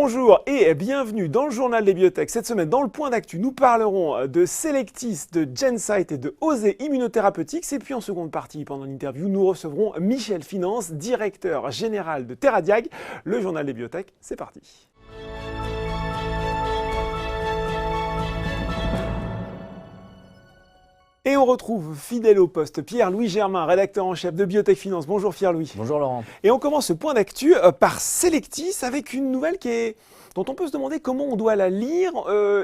Bonjour et bienvenue dans le journal des biotech. Cette semaine, dans le point d'actu, nous parlerons de Selectis, de Gensight et de Osé Immunotherapeutics. Et puis en seconde partie, pendant l'interview, nous recevrons Michel Finance, directeur général de Theradiag. Le journal des biotech, c'est parti. Et on retrouve fidèle au poste Pierre-Louis Germain, rédacteur en chef de Biotech Finance. Bonjour Pierre-Louis. Bonjour Laurent. Et on commence ce point d'actu par Selectis avec une nouvelle dont on peut se demander comment on doit la lire.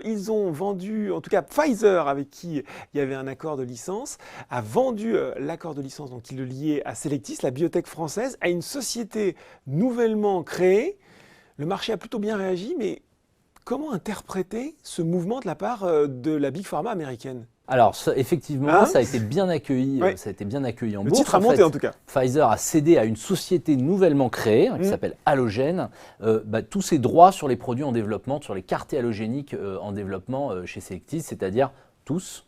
Ils ont vendu, en tout cas Pfizer, avec qui il y avait un accord de licence, a vendu l'accord de licence, donc il le liait à Selectis, la biotech française, à une société nouvellement créée. Le marché a plutôt bien réagi, mais comment interpréter ce mouvement de la part de la Big Pharma américaine ? Alors effectivement, ça a été bien accueilli. Ouais. Ça a été bien accueilli en bourse. Le titre a monté en tout cas. Pfizer a cédé à une société nouvellement créée qui s'appelle Allogene tous ses droits sur les produits en développement, sur les quartés allogéniques en développement chez Selectis, c'est-à-dire tous.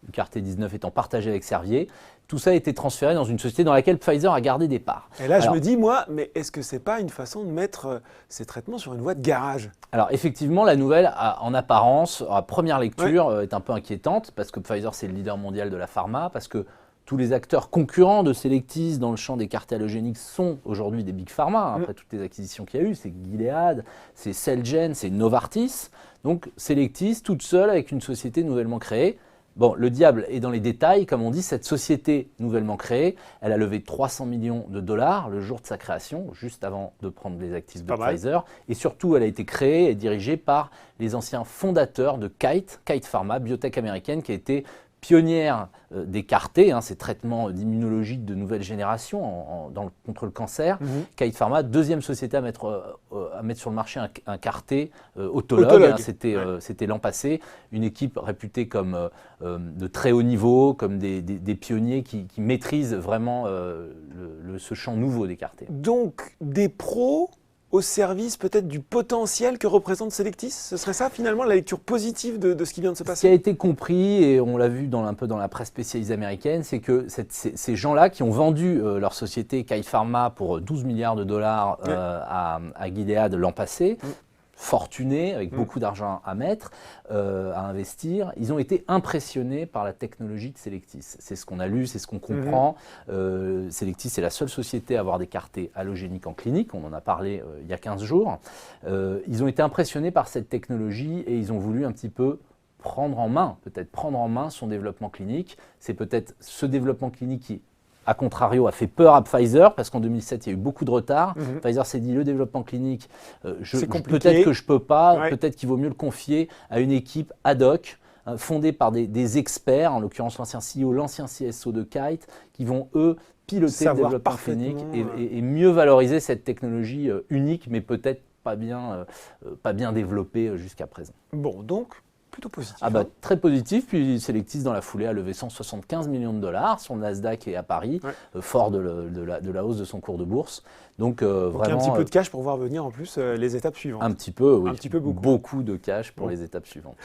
Le quarté 19 étant partagé avec Servier. Tout ça a été transféré dans une société dans laquelle Pfizer a gardé des parts. Et là, je me dis, moi, mais est-ce que ce n'est pas une façon de mettre ces traitements sur une voie de garage ? Alors effectivement, la nouvelle, en apparence, à première lecture, est un peu inquiétante parce que Pfizer, c'est le leader mondial de la pharma, parce que tous les acteurs concurrents de Selectis dans le champ des quartés allogéniques sont aujourd'hui des big pharma, après toutes les acquisitions qu'il y a eu, c'est Gilead, c'est Celgene, c'est Novartis. Donc Selectis, toute seule avec une société nouvellement créée. Bon, le diable est dans les détails, comme on dit, cette société nouvellement créée, elle a levé 300 millions de dollars le jour de sa création, juste avant de prendre les actifs de Pfizer. Et surtout, elle a été créée et dirigée par les anciens fondateurs de Kite Pharma, biotech américaine qui a été pionnière des CAR-T, ces traitements d'immunologie de nouvelle génération contre le cancer. Kite Pharma, deuxième société à mettre sur le marché un CAR-T autologue. C'était l'an passé. Une équipe réputée comme de très haut niveau, comme des pionniers qui maîtrisent vraiment ce champ nouveau des CAR-T. Donc des pros au service peut-être du potentiel que représente Selectis. Ce serait ça finalement la lecture positive de ce qui vient de se passer ? Ce qui a été compris, et on l'a vu un peu dans la presse spécialisée américaine, c'est que ces gens-là qui ont vendu leur société Kite Pharma pour 12 milliards de dollars à Gilead l'an passé, fortunés, avec beaucoup d'argent à mettre, à investir, ils ont été impressionnés par la technologie de Selectis. C'est ce qu'on a lu, c'est ce qu'on comprend. Selectis est la seule société à avoir des CAR-T allogéniques en clinique, on en a parlé il y a 15 jours. Ils ont été impressionnés par cette technologie et ils ont voulu un petit peu prendre en main son développement clinique. C'est peut-être ce développement clinique qui, a contrario, a fait peur à Pfizer parce qu'en 2007, il y a eu beaucoup de retard. Pfizer s'est dit, le développement clinique, peut-être que je ne peux pas, peut-être qu'il vaut mieux le confier à une équipe ad hoc, fondée par des experts, en l'occurrence l'ancien CEO, l'ancien CSO de Kite, qui vont, eux, piloter le développement clinique et mieux valoriser cette technologie unique, mais peut-être pas bien développée jusqu'à présent. Bon, donc plutôt positif. Très positif, puis Selectis dans la foulée a levé 175 millions de dollars, son Nasdaq est à Paris, fort de la hausse de son cours de bourse. Donc vraiment, un petit peu de cash pour voir venir en plus les étapes suivantes. Un petit peu, oui. Un petit peu beaucoup de cash pour les étapes suivantes.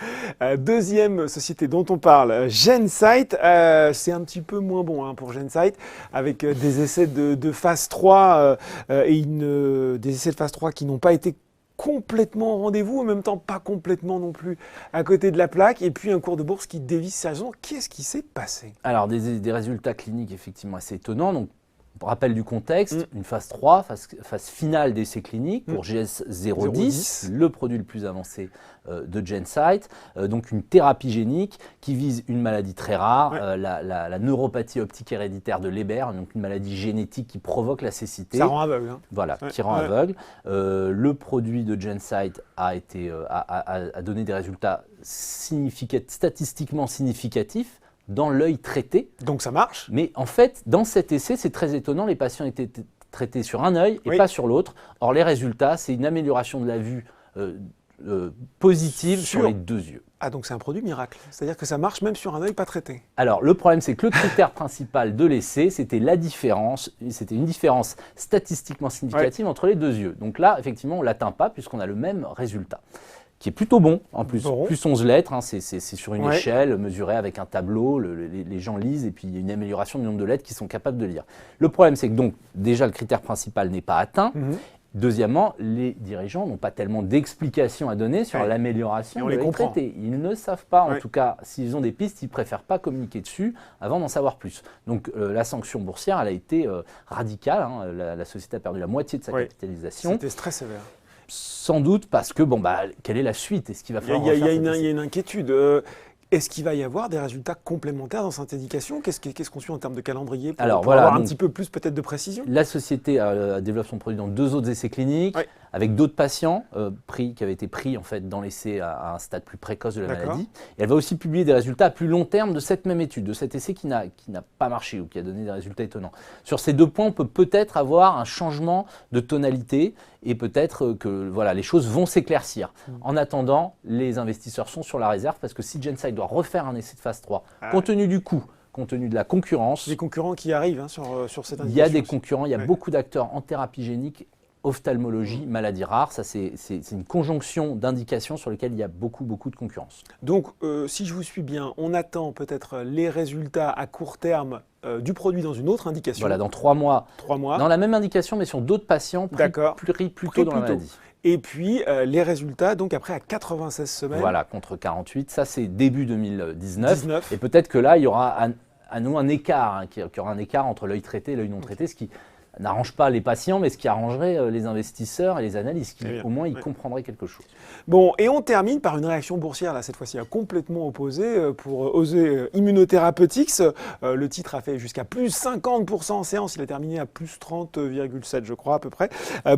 Deuxième société dont on parle, Gensight. C'est un petit peu moins bon pour Gensight, avec des essais de phase 3 des essais de phase 3 qui n'ont pas été complètement au rendez-vous, en même temps pas complètement non plus à côté de la plaque, et puis un cours de bourse qui dévisse sérieusement. Qu'est-ce qui s'est passé ? Alors des résultats cliniques effectivement assez étonnants. Donc, rappel du contexte, une phase 3, phase finale d'essai clinique pour GS010, le produit le plus avancé de Gensight, donc une thérapie génique qui vise une maladie très rare, la neuropathie optique héréditaire de Leber, donc une maladie génétique qui provoque la cécité. Ça rend aveugle. Voilà, qui rend aveugle. Le produit de Gensight a donné des résultats statistiquement significatifs dans l'œil traité. Donc ça marche. Mais en fait, dans cet essai, c'est très étonnant, les patients étaient traités sur un œil et pas sur l'autre. Or, les résultats, c'est une amélioration de la vue positive sur les deux yeux. Ah, donc c'est un produit miracle. C'est-à-dire que ça marche même sur un œil pas traité. Alors, le problème, c'est que le critère principal de l'essai, c'était une différence statistiquement significative entre les deux yeux. Donc là, effectivement, on ne l'atteint pas puisqu'on a le même résultat, qui est plutôt bon en plus. Plus 11 lettres, c'est sur une échelle mesurée avec un tableau, les gens lisent et puis il y a une amélioration du nombre de lettres qu'ils sont capables de lire. Le problème, c'est que donc déjà le critère principal n'est pas atteint. Deuxièmement, les dirigeants n'ont pas tellement d'explications à donner sur l'amélioration de les traités. Ils ne savent pas, en tout cas, s'ils ont des pistes, ils ne préfèrent pas communiquer dessus avant d'en savoir plus. Donc la sanction boursière, elle a été radicale. Hein. La société a perdu la moitié de sa capitalisation. C'était très sévère. Sans doute parce que, quelle est la suite? Est-ce qu'il va falloir Il y a une inquiétude. Est-ce qu'il va y avoir des résultats complémentaires dans cette indication? Qu'est-ce qu'on suit en termes de calendrier pour avoir un petit peu plus peut-être de précision? La société développe son produit dans 2 autres essais cliniques, avec d'autres patients qui avaient été pris en fait, dans l'essai à un stade plus précoce de la maladie. Et elle va aussi publier des résultats à plus long terme de cette même étude, de cet essai qui n'a pas marché ou qui a donné des résultats étonnants. Sur ces 2 points, on peut peut-être avoir un changement de tonalité et peut-être que les choses vont s'éclaircir. En attendant, les investisseurs sont sur la réserve parce que si Gencyte doit refaire un essai de phase 3, compte tenu du coût, compte tenu de la concurrence. Des concurrents qui arrivent sur cette indication. Il y a des concurrents, il y a beaucoup d'acteurs en thérapie génique, ophtalmologie, maladies rares. Ça, c'est une conjonction d'indications sur lesquelles il y a beaucoup de concurrence. Donc, si je vous suis bien, on attend peut-être les résultats à court terme du produit dans une autre indication. Voilà, dans 3 mois. 3 mois. Dans la même indication, mais sur d'autres patients plus tôt dans la maladie. Et puis, les résultats, donc après, à 96 semaines. Voilà, contre 48. Ça, c'est début 2019. Et peut-être que là, il y aura à nouveau un écart, qu'il y aura un écart entre l'œil traité et l'œil non traité, ce qui n'arrange pas les patients, mais ce qui arrangerait les investisseurs et les analystes, qui au moins ils comprendraient quelque chose. Bon, et on termine par une réaction boursière, là, cette fois-ci complètement opposée, pour Osé Immunotherapeutics. Le titre a fait jusqu'à plus 50% en séance, il a terminé à plus 30,7 je crois à peu près,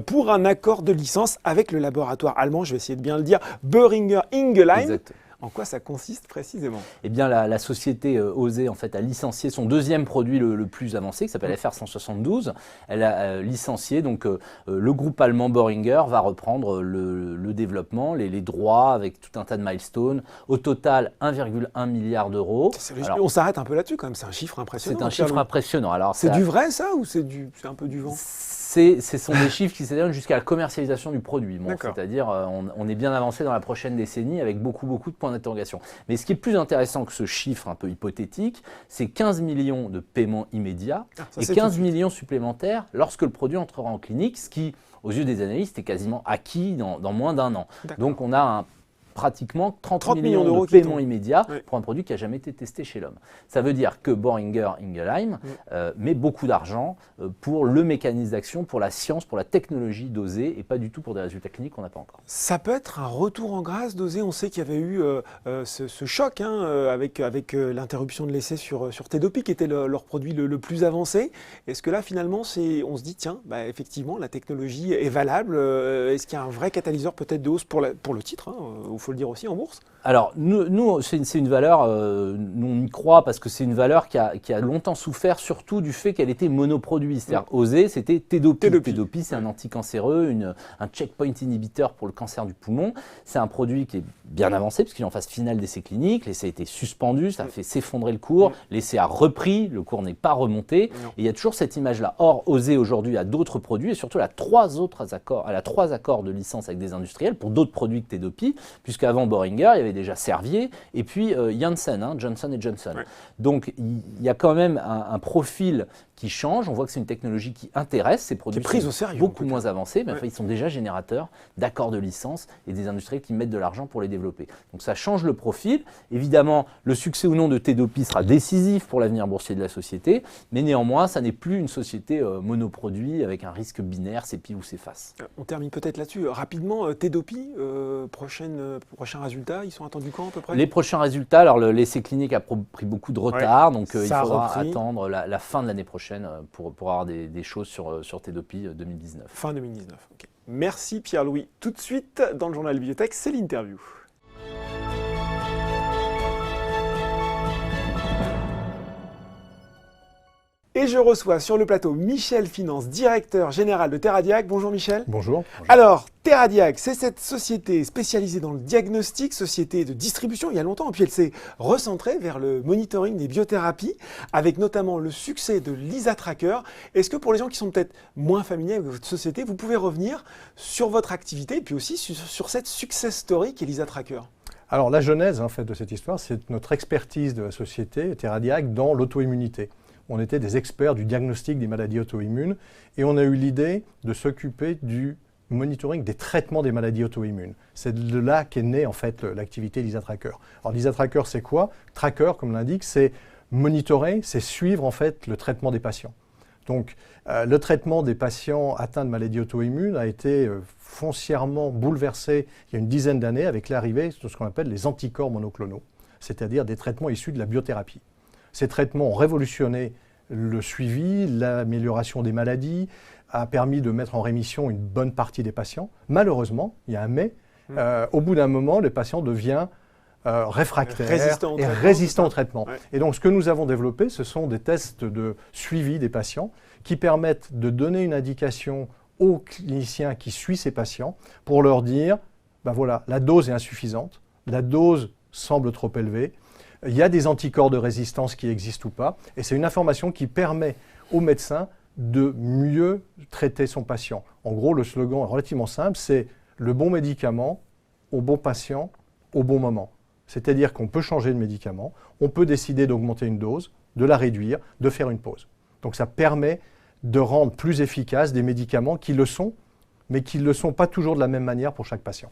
pour un accord de licence avec le laboratoire allemand, je vais essayer de bien le dire, Boehringer Ingelheim. Exact. En quoi ça consiste précisément? Eh bien, la société Osé en fait, a licencié son 2e produit le plus avancé, qui s'appelle FR172. Elle a licencié, donc le groupe allemand Boehringer va reprendre le développement, les droits avec tout un tas de milestones. Au total, 1,1 milliard d'euros. On s'arrête un peu là-dessus quand même, c'est un chiffre impressionnant. C'est un chiffre impressionnant. C'est du vrai ça ou c'est un peu du vent? Ce sont des chiffres qui s'étalent jusqu'à la commercialisation du produit. Bon, c'est-à-dire, on est bien avancé dans la prochaine décennie avec beaucoup de points d'interrogation. Mais ce qui est plus intéressant que ce chiffre un peu hypothétique, c'est 15 millions de paiements immédiats et 15 millions supplémentaires lorsque le produit entrera en clinique, ce qui, aux yeux des analystes, est quasiment acquis dans moins d'1 an. Donc on a pratiquement 30 millions d'euros de paiement immédiat pour un produit qui n'a jamais été testé chez l'homme. Ça veut dire que Boehringer Ingelheim met beaucoup d'argent pour le mécanisme d'action, pour la science, pour la technologie d'Osé et pas du tout pour des résultats cliniques qu'on n'a pas encore. Ça peut être un retour en grâce d'Osé. On sait qu'il y avait eu ce choc avec l'interruption de l'essai sur Tedopi qui était leur produit le plus avancé. Est-ce que là finalement on se dit tiens, effectivement la technologie est valable. Est-ce qu'il y a un vrai catalyseur peut-être de hausse pour le titre faut le dire aussi en bourse? Alors, nous c'est une valeur, nous on y croit parce que c'est une valeur qui a longtemps souffert surtout du fait qu'elle était monoproduit. C'est-à-dire, Osé, c'était Tedopi. Tedopi, c'est un anticancéreux, un checkpoint inhibiteur pour le cancer du poumon. C'est un produit qui est bien avancé puisqu'il est en phase finale d'essai clinique. L'essai a été suspendu, ça a fait s'effondrer le cours. L'essai a repris, le cours n'est pas remonté. Et il y a toujours cette image-là. Or, Osé aujourd'hui a d'autres produits et surtout elle a 3 accords de licence avec des industriels pour d'autres produits que Tedopi, puisqu'avant Boehringer, il y avait déjà Servier et puis Janssen, Johnson & Johnson. Donc il y a quand même un profil qui change. On voit que c'est une technologie qui intéresse. Ces produits sont beaucoup moins avancés, mais enfin, ils sont déjà générateurs d'accords de licence et des industriels qui mettent de l'argent pour les développer. Donc ça change le profil. Évidemment, le succès ou non de Tedopi sera décisif pour l'avenir boursier de la société, mais néanmoins, ça n'est plus une société monoproduit avec un risque binaire, c'est pile ou c'est face. On termine peut-être là-dessus. Rapidement, Tedopi, prochains résultats, ils sont attendus quand à peu près? Les prochains résultats, alors l'essai clinique a pris beaucoup de retard, donc il faudra attendre la fin de l'année prochaine pour avoir des choses sur Tedopi 2019. Fin 2019, ok. Merci Pierre-Louis. Tout de suite, dans le journal Biotech, c'est l'interview. Et je reçois sur le plateau Michel Finance, directeur général de Theradiag. Bonjour Michel. Bonjour. Alors, Theradiag, c'est cette société spécialisée dans le diagnostic, société de distribution il y a longtemps, et puis elle s'est recentrée vers le monitoring des biothérapies, avec notamment le succès de Lisa Tracker. Est-ce que pour les gens qui sont peut-être moins familiers avec votre société, vous pouvez revenir sur votre activité, et puis aussi sur cette success story qu'est Lisa Tracker? Alors la genèse en fait, de cette histoire, c'est notre expertise de la société Theradiag dans l'auto-immunité. On était des experts du diagnostic des maladies auto-immunes et on a eu l'idée de s'occuper du monitoring des traitements des maladies auto-immunes. C'est de là qu'est née en fait l'activité Lisa Tracker. Alors Lisa Tracker, c'est quoi? Tracker, comme l'indique, c'est monitorer, c'est suivre en fait le traitement des patients. Donc le traitement des patients atteints de maladies auto-immunes a été foncièrement bouleversé il y a une dizaine d'années avec l'arrivée de ce qu'on appelle les anticorps monoclonaux, c'est-à-dire des traitements issus de la biothérapie. Ces traitements ont révolutionné le suivi, l'amélioration des maladies, a permis de mettre en rémission une bonne partie des patients. Malheureusement, il y a un mais, au bout d'un moment, le patient devient réfractaire et résistant au traitement. Ouais. Et donc, ce que nous avons développé, ce sont des tests de suivi des patients qui permettent de donner une indication au clinicien qui suit ces patients pour leur dire, ben voilà, la dose est insuffisante, la dose semble trop élevée, il y a des anticorps de résistance qui existent ou pas, et c'est une information qui permet au médecin de mieux traiter son patient. En gros, le slogan est relativement simple, c'est le bon médicament au bon patient au bon moment. C'est-à-dire qu'on peut changer de médicament, on peut décider d'augmenter une dose, de la réduire, de faire une pause. Donc ça permet de rendre plus efficaces des médicaments qui le sont, mais qui ne le sont pas toujours de la même manière pour chaque patient.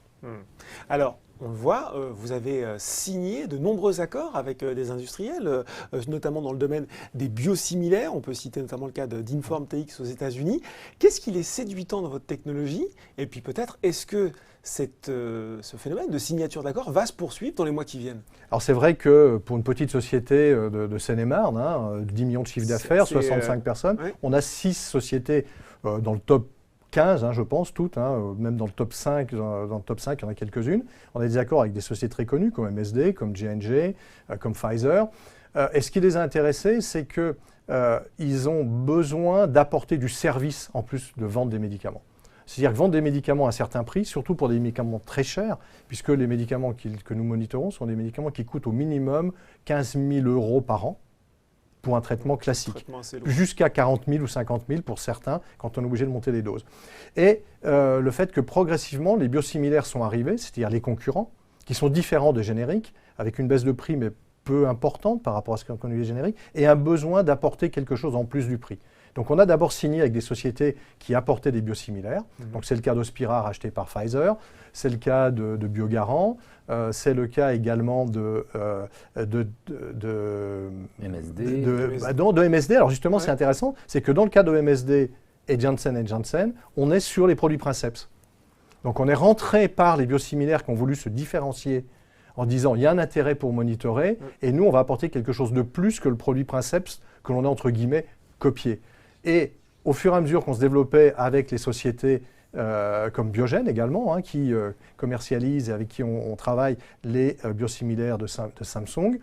Alors, on le voit, vous avez signé de nombreux accords avec des industriels, notamment dans le domaine des biosimilaires. On peut citer notamment le cas d'Inform TX aux États-Unis. Qu'est-ce qui est séduisant dans votre technologie? Et puis peut-être, est-ce que ce phénomène de signature d'accords va se poursuivre dans les mois qui viennent? Alors c'est vrai que pour une petite société de Seine-et-Marne, 10 millions de chiffre d'affaires, 65 personnes, ouais. On a 6 sociétés dans le top 15, je pense, toutes, même dans le top 5, il y en a quelques-unes. On a des accords avec des sociétés très connues comme MSD, comme J&J, comme Pfizer. Et ce qui les a intéressés, c'est qu'ils ont besoin d'apporter du service en plus de vendre des médicaments. C'est-à-dire que vendre des médicaments à un certain prix, surtout pour des médicaments très chers, puisque les médicaments que nous monitorons sont des médicaments qui coûtent au minimum 15 000 € par an pour un traitement classique, jusqu'à 40 000 ou 50 000 pour certains, quand on est obligé de monter les doses. Et le fait que progressivement, les biosimilaires sont arrivés, c'est-à-dire les concurrents, qui sont différents de génériques, avec une baisse de prix, mais peu importante par rapport à ce qu'on connaît les génériques, et un besoin d'apporter quelque chose en plus du prix. Donc on a d'abord signé avec des sociétés qui apportaient des biosimilaires. Donc c'est le cas d'Hospira racheté par Pfizer, c'est le cas de Biogarant, c'est le cas également de MSD. Alors justement, c'est intéressant, c'est que dans le cas de MSD et Janssen, on est sur les produits Princeps. Donc on est rentré par les biosimilaires qui ont voulu se différencier en disant il y a un intérêt pour monitorer, et nous on va apporter quelque chose de plus que le produit Princeps que l'on a entre guillemets copié. Et au fur et à mesure qu'on se développait avec les sociétés comme Biogen également, qui commercialisent et avec qui on travaille les biosimilaires de Samsung,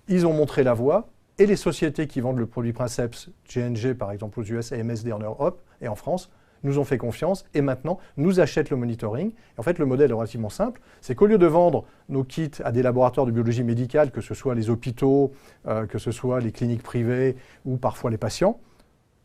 ils ont montré la voie, et les sociétés qui vendent le produit Princeps, J&J par exemple aux US et MSD en Europe et en France, nous ont fait confiance et maintenant nous achètent le monitoring. Et en fait, le modèle est relativement simple, c'est qu'au lieu de vendre nos kits à des laboratoires de biologie médicale, que ce soit les hôpitaux, que ce soit les cliniques privées ou parfois les patients,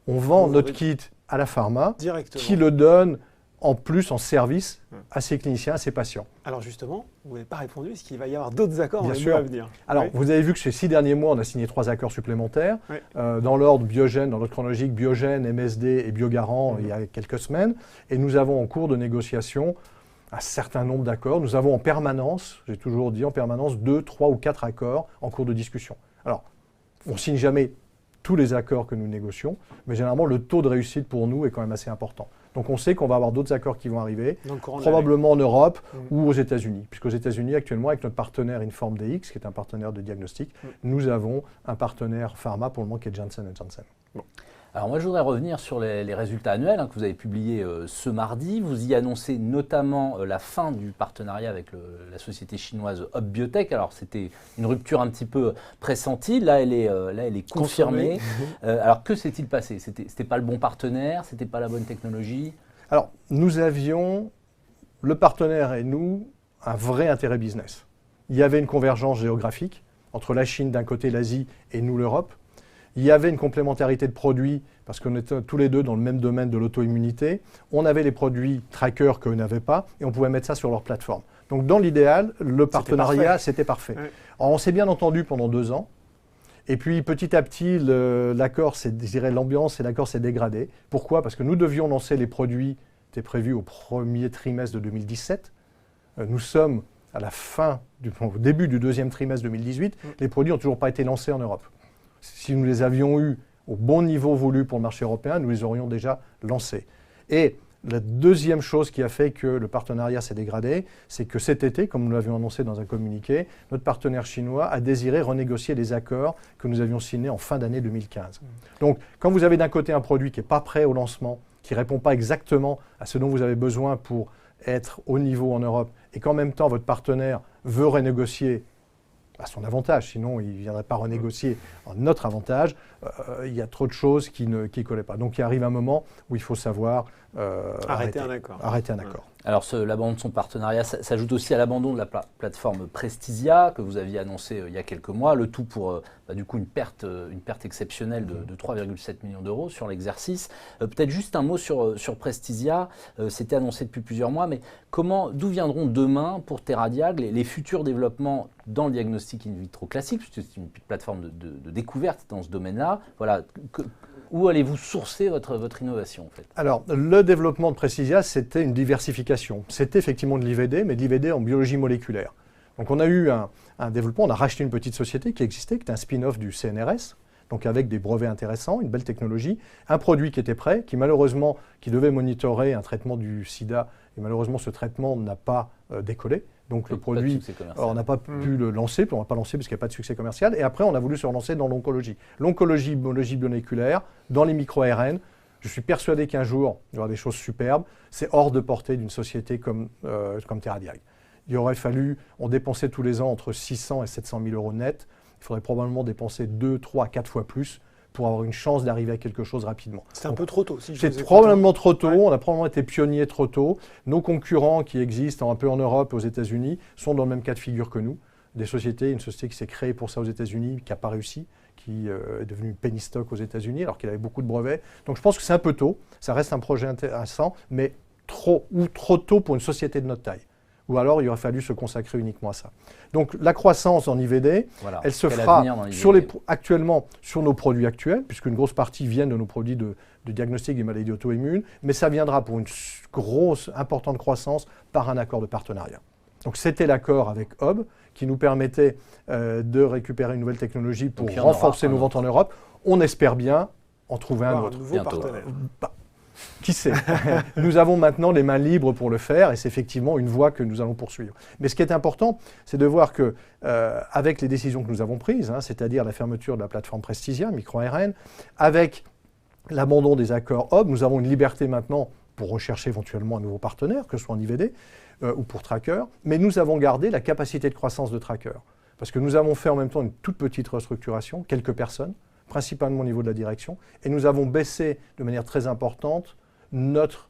on vend notre kit à la pharma qui le donne en plus en service à ses cliniciens, à ses patients. Alors justement, vous n'avez pas répondu, est-ce qu'il va y avoir d'autres accords dans les mois à venir? Alors vous avez vu que ces 6 derniers mois, on a signé 3 accords supplémentaires. Dans l'ordre Biogen, dans l'ordre chronologique, Biogen, MSD et Biogarant il y a quelques semaines. Et nous avons en cours de négociation un certain nombre d'accords. Nous avons en permanence, j'ai toujours dit en permanence, 2, 3 ou 4 accords en cours de discussion. Alors, on ne signe jamais tous les accords que nous négocions, mais généralement le taux de réussite pour nous est quand même assez important. Donc on sait qu'on va avoir d'autres accords qui vont arriver, probablement en Europe ou aux États-Unis. Puisqu'aux États-Unis, actuellement, avec notre partenaire Inform DX, qui est un partenaire de diagnostic, nous avons un partenaire pharma pour le moment qui est Janssen & Janssen. Bon. Alors moi je voudrais revenir sur les résultats annuels que vous avez publiés ce mardi. Vous y annoncez notamment la fin du partenariat avec la société chinoise Hub Biotech. Alors c'était une rupture un petit peu pressentie, là elle est confirmée. Alors que s'est-il passé? C'était pas le bon partenaire, c'était pas la bonne technologie? Alors nous avions, le partenaire et nous, un vrai intérêt business. Il y avait une convergence géographique entre la Chine d'un côté, l'Asie et nous l'Europe. Il y avait une complémentarité de produits parce qu'on était tous les deux dans le même domaine de l'auto-immunité. On avait les produits trackers qu'eux n'avaient pas et on pouvait mettre ça sur leur plateforme. Donc dans l'idéal, le partenariat, c'était parfait. Oui. Alors, on s'est bien entendu pendant 2 ans. Et puis petit à petit, l'ambiance et l'accord s'est dégradé. Pourquoi? Parce que nous devions lancer les produits était prévu au premier trimestre de 2017. Nous sommes à la au début du deuxième trimestre 2018. Les produits n'ont toujours pas été lancés en Europe. Si nous les avions eus au bon niveau voulu pour le marché européen, nous les aurions déjà lancés. Et la deuxième chose qui a fait que le partenariat s'est dégradé, c'est que cet été, comme nous l'avions annoncé dans un communiqué, notre partenaire chinois a désiré renégocier les accords que nous avions signés en fin d'année 2015. Donc, quand vous avez d'un côté un produit qui n'est pas prêt au lancement, qui ne répond pas exactement à ce dont vous avez besoin pour être au niveau en Europe, et qu'en même temps, votre partenaire veut renégocier à son avantage, sinon il ne viendrait pas renégocier en notre avantage, il y a trop de choses qui ne collaient pas. Donc il arrive un moment où il faut savoir arrêter un accord. Alors l'abandon de son partenariat s'ajoute aussi à l'abandon de la plateforme Prestisia que vous aviez annoncé il y a quelques mois, le tout pour du coup une perte exceptionnelle de 3,7 millions d'euros sur l'exercice. Peut-être juste un mot sur Prestisia, c'était annoncé depuis plusieurs mois, mais d'où viendront demain pour TerraDiag les futurs développements dans le diagnostic in vitro classique, puisque c'est une plateforme de découverte dans ce domaine-là. Voilà, où allez-vous sourcer votre innovation en fait? Alors, le développement de Prestisia, c'était une diversification. C'était effectivement de l'IVD, mais de l'IVD en biologie moléculaire. Donc on a eu un développement, on a racheté une petite société qui existait, qui était un spin-off du CNRS, donc avec des brevets intéressants, une belle technologie, un produit qui était prêt, qui devait monitorer un traitement du sida, et malheureusement ce traitement n'a pas décollé. Donc le produit, on n'a pas pu le lancer, puis on ne va pas lancer parce qu'il n'y a pas de succès commercial. Et après, on a voulu se relancer dans l'oncologie. L'oncologie, biologie moléculaire, dans les micro-ARN. Je suis persuadé qu'un jour, il y aura des choses superbes. C'est hors de portée d'une société comme TerraDiag. Il aurait fallu, on dépensait tous les ans entre 600 et 700 000 euros net. Il faudrait probablement dépenser 2, 3, 4 fois plus pour avoir une chance d'arriver à quelque chose rapidement. C'est un peu trop tôt. C'est probablement trop tôt, on a probablement été pionniers trop tôt. Nos concurrents qui existent un peu en Europe et aux États-Unis sont dans le même cas de figure que nous. Une société qui s'est créée pour ça aux États-Unis, qui n'a pas réussi, qui est devenue penny stock aux États-Unis alors qu'il avait beaucoup de brevets. Donc je pense que c'est un peu tôt, ça reste un projet intéressant, mais trop tôt pour une société de notre taille. Ou alors il aurait fallu se consacrer uniquement à ça. Donc la croissance en IVD, elle se fera actuellement sur nos produits actuels, puisqu'une grosse partie vient de nos produits de diagnostic des maladies auto-immunes, mais ça viendra pour une grosse, importante croissance par un accord de partenariat. Donc c'était l'accord avec Hob qui nous permettait de récupérer une nouvelle technologie pour renforcer nos ventes en Europe. On espère bien en trouver un autre. Un nouveau partenaire. Qui sait? Nous avons maintenant les mains libres pour le faire et c'est effectivement une voie que nous allons poursuivre. Mais ce qui est important, c'est de voir que avec les décisions que nous avons prises, c'est-à-dire la fermeture de la plateforme Prestisia, micro-ARN, avec l'abandon des accords Hob, nous avons une liberté maintenant pour rechercher éventuellement un nouveau partenaire, que ce soit en IVD ou pour Tracker, mais nous avons gardé la capacité de croissance de Tracker. Parce que nous avons fait en même temps une toute petite restructuration, quelques personnes, principalement au niveau de la direction, et nous avons baissé de manière très importante notre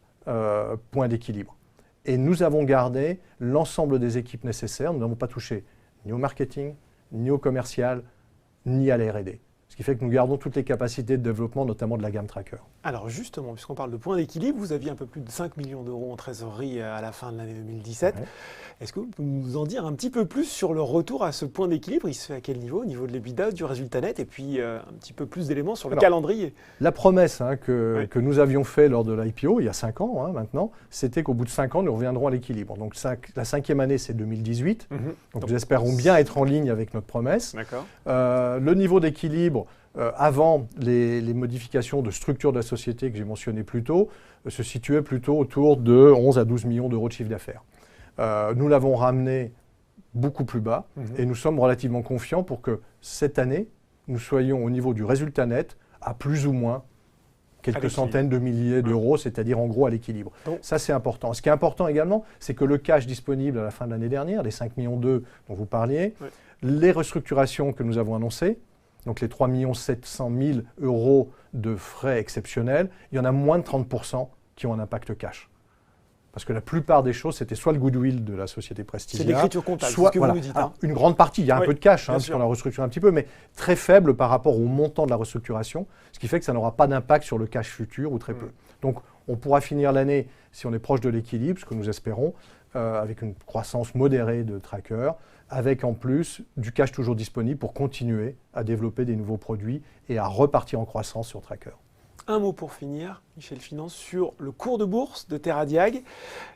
point d'équilibre. Et nous avons gardé l'ensemble des équipes nécessaires, nous n'avons pas touché ni au marketing, ni au commercial, ni à la R&D. Ce qui fait que nous gardons toutes les capacités de développement, notamment de la gamme Tracker. Alors justement, puisqu'on parle de point d'équilibre, vous aviez un peu plus de 5 millions d'euros en trésorerie à la fin de l'année 2017. Ouais. Est-ce que vous pouvez nous en dire un petit peu plus sur le retour à ce point d'équilibre? Il se fait à quel niveau? Au niveau de l'EBITDA, du résultat net, et puis un petit peu plus d'éléments sur le calendrier. La promesse que nous avions fait lors de l'IPO, il y a 5 ans maintenant, c'était qu'au bout de 5 ans, nous reviendrons à l'équilibre. Donc la 5e année, c'est 2018. Donc nous espérons bien être en ligne avec notre promesse. Le niveau d'équilibre, avant les modifications de structure de la société que j'ai mentionnées plus tôt, se situait plutôt autour de 11 à 12 millions d'euros de chiffre d'affaires. Nous l'avons ramené beaucoup plus bas et nous sommes relativement confiants pour que cette année, nous soyons au niveau du résultat net à plus ou moins quelques centaines de milliers d'euros, c'est-à-dire en gros à l'équilibre. Ça, c'est important. Ce qui est important également, c'est que le cash disponible à la fin de l'année dernière, les 5,2 millions dont vous parliez, les restructurations que nous avons annoncées, donc les 3 700 000 euros de frais exceptionnels, il y en a moins de 30% qui ont un impact cash. Parce que la plupart des choses, c'était soit le goodwill de la société Prestisia, c'est l'écriture comptable, soit ce que vous nous dites. Une grande partie, il y a un peu de cash, puisqu'on a restructuré un petit peu, mais très faible par rapport au montant de la restructuration, ce qui fait que ça n'aura pas d'impact sur le cash futur ou très peu. Donc on pourra finir l'année, si on est proche de l'équilibre, ce que nous espérons, avec une croissance modérée de Tracker, avec en plus du cash toujours disponible pour continuer à développer des nouveaux produits et à repartir en croissance sur Tracker. Un mot pour finir, Michel Finance, sur le cours de bourse de Teradiag.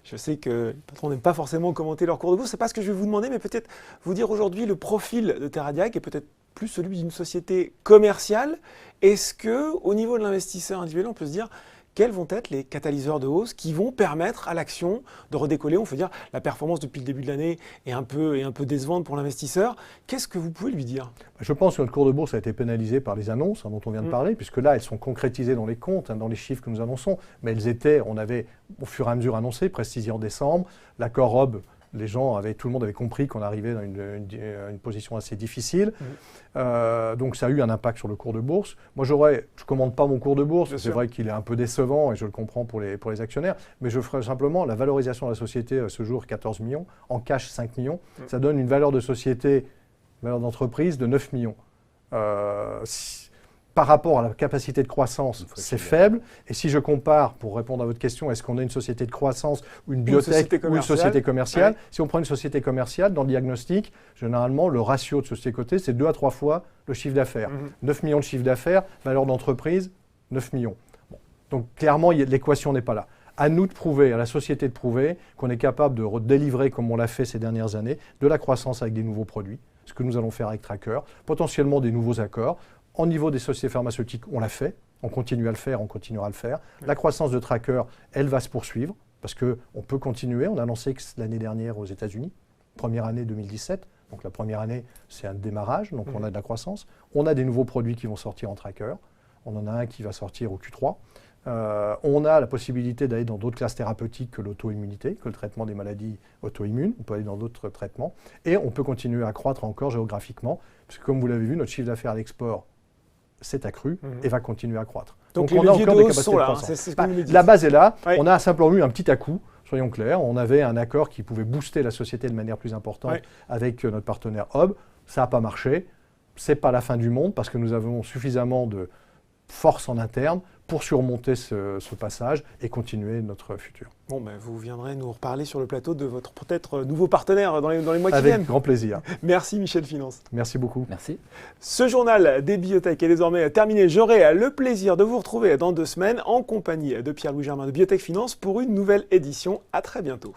Je sais que les patrons n'aiment pas forcément commenter leur cours de bourse, ce n'est pas ce que je vais vous demander, mais peut-être vous dire aujourd'hui le profil de Teradiag est peut-être plus celui d'une société commerciale. Est-ce qu'au niveau de l'investisseur individuel, on peut se dire quels vont être les catalyseurs de hausse qui vont permettre à l'action de redécoller? On peut dire la performance depuis le début de l'année est un peu décevante pour l'investisseur. Qu'est-ce que vous pouvez lui dire? Je pense que notre cours de bourse a été pénalisé par les annonces dont on vient de parler, puisque là, elles sont concrétisées dans les comptes, dans les chiffres que nous annonçons. Mais elles étaient, on avait au fur et à mesure annoncé, Prestige en décembre, l'accord Rob. Tout le monde avait compris qu'on arrivait dans une position assez difficile. Donc ça a eu un impact sur le cours de bourse. Moi, je ne commande pas mon cours de bourse. C'est vrai qu'il est un peu décevant et je le comprends pour les actionnaires. Mais je ferai simplement la valorisation de la société à ce jour 14 millions, en cash 5 millions. Ça donne une valeur de société, valeur d'entreprise de 9 millions. Par rapport à la capacité de croissance, c'est faible. Et si je compare, pour répondre à votre question, est-ce qu'on a une société de croissance ou une biotech ou une société commerciale? Ouais. Si on prend une société commerciale, dans le diagnostic, généralement, le ratio de société cotée, c'est 2 à 3 fois le chiffre d'affaires. 9 millions de chiffre d'affaires, valeur d'entreprise, 9 millions. Bon. Donc clairement, l'équation n'est pas là. À nous de prouver, à la société de prouver qu'on est capable de délivrer, comme on l'a fait ces dernières années, de la croissance avec des nouveaux produits, ce que nous allons faire avec Tracker, potentiellement des nouveaux accords. Au niveau des sociétés pharmaceutiques, on l'a fait, on continue à le faire, on continuera à le faire. La croissance de Tracker, elle va se poursuivre, parce qu'on peut continuer. On a lancé l'année dernière aux États-Unis, première année 2017. Donc la première année, c'est un démarrage, donc on a de la croissance. On a des nouveaux produits qui vont sortir en Tracker. On en a un qui va sortir au Q3. On a la possibilité d'aller dans d'autres classes thérapeutiques que l'auto-immunité, que le traitement des maladies auto-immunes. On peut aller dans d'autres traitements. Et on peut continuer à croître encore géographiquement, parce que comme vous l'avez vu, notre chiffre d'affaires à l'export s'est accru et va continuer à croître. Donc on a encore des capacités de croissance. La base est là. Oui. On a simplement eu un petit à-coup, soyons clairs. On avait un accord qui pouvait booster la société de manière plus importante avec notre partenaire Hub. Ça n'a pas marché. Ce n'est pas la fin du monde parce que nous avons suffisamment de force en interne pour surmonter ce passage et continuer notre futur. Bon, ben, vous viendrez nous reparler sur le plateau de votre peut-être nouveau partenaire dans les mois qui viennent. Avec grand plaisir. Merci Michel Finance. Merci beaucoup. Merci. Ce journal des biotech est désormais terminé. J'aurai le plaisir de vous retrouver dans 2 semaines en compagnie de Pierre-Louis Germain de Biotech Finance pour une nouvelle édition. À très bientôt.